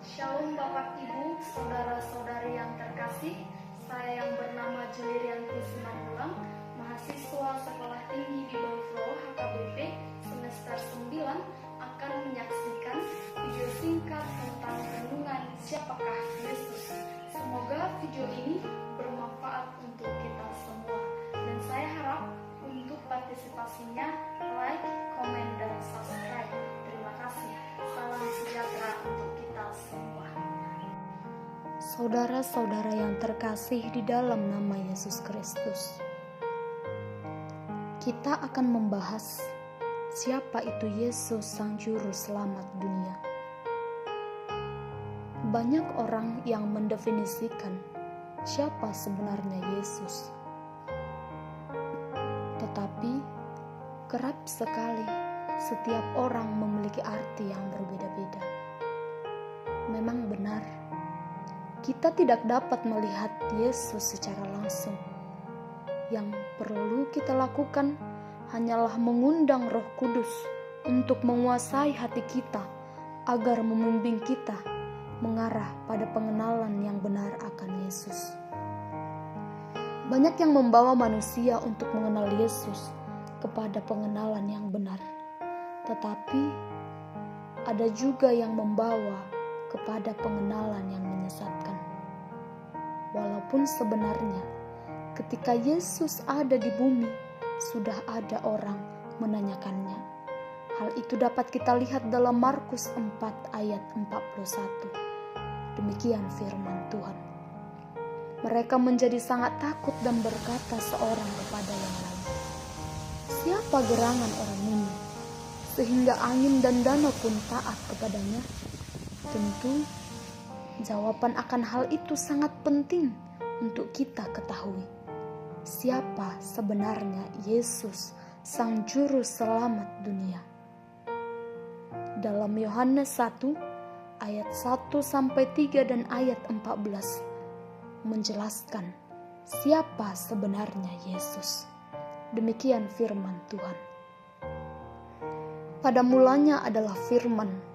Shalom Bapak Ibu, saudara-saudari yang terkasih. Saya yang bernama Julirianti Simanjulang, mahasiswa Sekolah Tinggi Bible Flow HKBP semester 9, akan menyaksikan video singkat tentang renungan Siapakah Yesus. Semoga video ini bermanfaat untuk kita semua, dan saya harap untuk partisipasinya like, komen, dan subscribe. Terima kasih. Salam sejahtera untuk kita semua. Saudara-saudara yang terkasih di dalam nama Yesus Kristus, kita akan membahas siapa itu Yesus Sang Juru Selamat dunia. Banyak orang yang mendefinisikan siapa sebenarnya Yesus, tetapi kerap sekali setiap orang memiliki arti yang berbeda-beda. Memang benar, kita tidak dapat melihat Yesus secara langsung. Yang perlu kita lakukan hanyalah mengundang Roh Kudus untuk menguasai hati kita agar membimbing kita mengarah pada pengenalan yang benar akan Yesus. Banyak yang membawa manusia untuk mengenal Yesus kepada pengenalan yang benar, tetapi ada juga yang membawa kepada pengenalan yang menyesatkan. Walaupun sebenarnya ketika Yesus ada di bumi, sudah ada orang menanyakannya. Hal itu dapat kita lihat dalam Markus 4 ayat 41. Demikian firman Tuhan. Mereka menjadi sangat takut dan berkata seorang kepada yang lain, "Siapa gerangan orang ini, sehingga angin dan danau pun taat kepadanya?" Tentu, jawaban akan hal itu sangat penting untuk kita ketahui. Siapa sebenarnya Yesus, Sang Juru Selamat dunia? Dalam Yohanes 1, ayat 1-3 dan ayat 14, menjelaskan siapa sebenarnya Yesus. Demikian firman Tuhan. Pada mulanya adalah firman.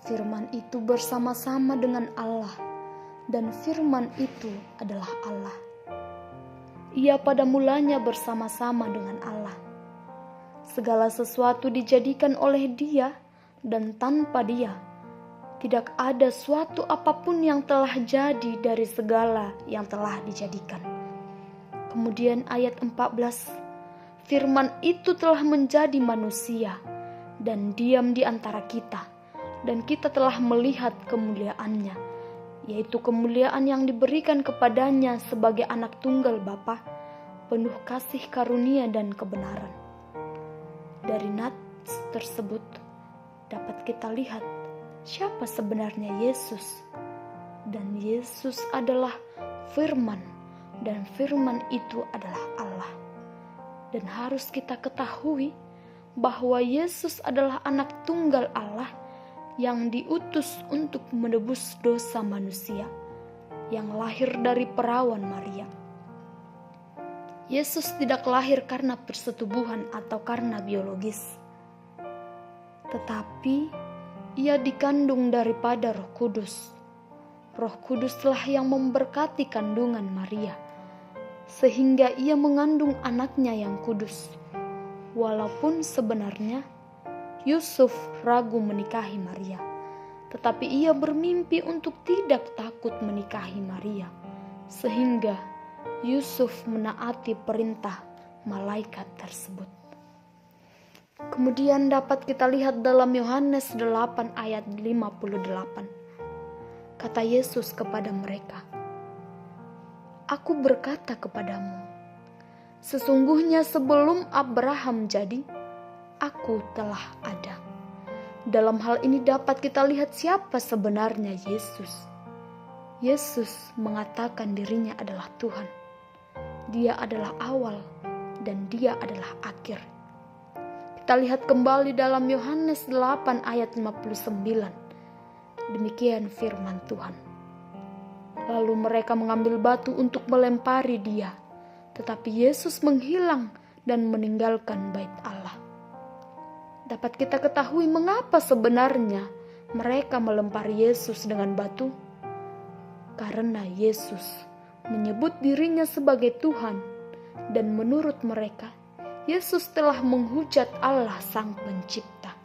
Firman itu bersama-sama dengan Allah, dan firman itu adalah Allah. Ia pada mulanya bersama-sama dengan Allah. Segala sesuatu dijadikan oleh Dia, dan tanpa Dia tidak ada suatu apapun yang telah jadi dari segala yang telah dijadikan. Kemudian ayat 14, firman itu telah menjadi manusia dan diam di antara kita. Dan kita telah melihat kemuliaannya, yaitu kemuliaan yang diberikan kepadanya sebagai anak tunggal Bapa, penuh kasih karunia dan kebenaran. Dari nats tersebut dapat kita lihat siapa sebenarnya Yesus. Dan Yesus adalah firman, dan firman itu adalah Allah. Dan harus kita ketahui bahwa Yesus adalah anak tunggal Allah yang diutus untuk menebus dosa manusia, yang lahir dari perawan Maria. Yesus tidak lahir karena persetubuhan atau karena biologis, tetapi ia dikandung daripada Roh Kudus. Roh Kuduslah yang memberkati kandungan Maria, sehingga ia mengandung anaknya yang kudus. Walaupun sebenarnya Yusuf ragu menikahi Maria, tetapi ia bermimpi untuk tidak takut menikahi Maria, sehingga Yusuf menaati perintah malaikat tersebut. Kemudian dapat kita lihat dalam Yohanes 8 ayat 58. Kata Yesus kepada mereka, "Aku berkata kepadamu, sesungguhnya sebelum Abraham jadi, Aku telah ada." Dalam hal ini dapat kita lihat siapa sebenarnya Yesus. Yesus mengatakan dirinya adalah Tuhan. Dia adalah awal dan Dia adalah akhir. Kita lihat kembali dalam Yohanes 8 ayat 59. Demikian firman Tuhan. Lalu mereka mengambil batu untuk melempari Dia, tetapi Yesus menghilang dan meninggalkan bait Allah. Dapat kita ketahui mengapa sebenarnya mereka melempari Yesus dengan batu? Karena Yesus menyebut dirinya sebagai Tuhan, dan menurut mereka, Yesus telah menghujat Allah Sang Pencipta.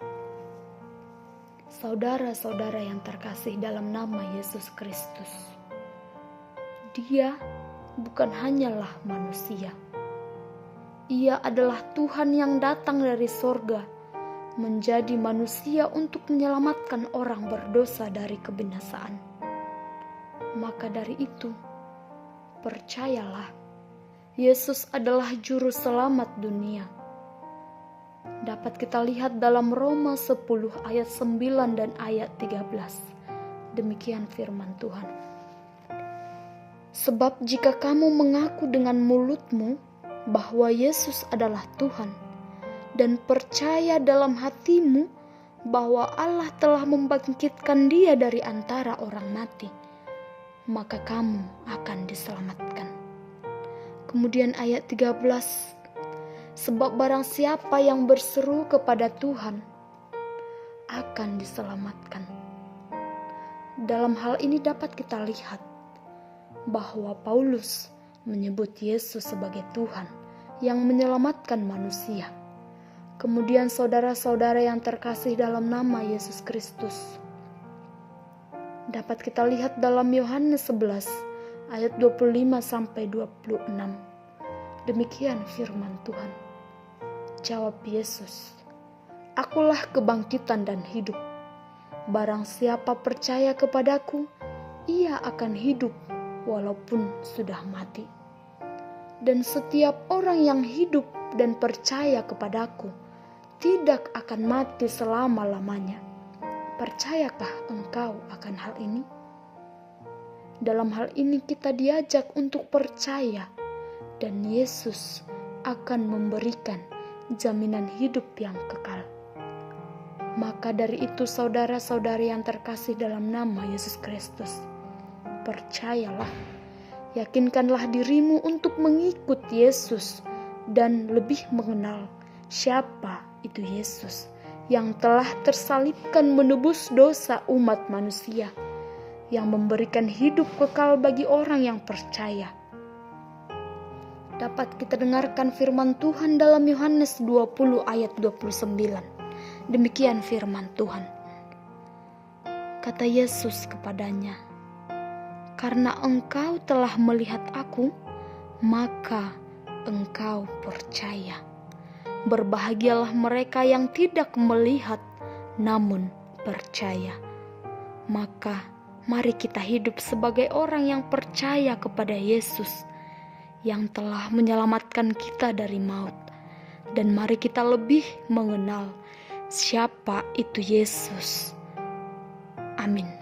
Saudara-saudara yang terkasih dalam nama Yesus Kristus, Dia bukan hanyalah manusia. Ia adalah Tuhan yang datang dari sorga, menjadi manusia untuk menyelamatkan orang berdosa dari kebinasaan. Maka dari itu, percayalah, Yesus adalah juru selamat dunia. Dapat kita lihat dalam Roma 10 ayat 9 dan ayat 13. Demikian firman Tuhan. Sebab jika kamu mengaku dengan mulutmu bahwa Yesus adalah Tuhan, dan percaya dalam hatimu bahwa Allah telah membangkitkan Dia dari antara orang mati, maka kamu akan diselamatkan. Kemudian ayat 13, sebab barang siapa yang berseru kepada Tuhan akan diselamatkan. Dalam hal ini dapat kita lihat bahwa Paulus menyebut Yesus sebagai Tuhan yang menyelamatkan manusia. Kemudian saudara-saudara yang terkasih dalam nama Yesus Kristus, dapat kita lihat dalam Yohanes 11 ayat 25 sampai 26. Demikian firman Tuhan. Jawab Yesus, "Akulah kebangkitan dan hidup. Barang siapa percaya kepadaku, ia akan hidup walaupun sudah mati. Dan setiap orang yang hidup dan percaya kepadaku tidak akan mati selama-lamanya." Percayakah engkau akan hal ini? Dalam hal ini kita diajak untuk percaya, dan Yesus akan memberikan jaminan hidup yang kekal. Maka dari itu saudara-saudari yang terkasih dalam nama Yesus Kristus, percayalah, yakinkanlah dirimu untuk mengikut Yesus dan lebih mengenal siapa itu Yesus yang telah tersalibkan menebus dosa umat manusia, yang memberikan hidup kekal bagi orang yang percaya. Dapat kita dengarkan firman Tuhan dalam Yohanes 20 ayat 29. Demikian firman Tuhan. Kata Yesus kepadanya, "Karena engkau telah melihat aku, maka engkau percaya. Berbahagialah mereka yang tidak melihat, namun percaya." Maka mari kita hidup sebagai orang yang percaya kepada Yesus yang telah menyelamatkan kita dari maut. Dan mari kita lebih mengenal siapa itu Yesus. Amin.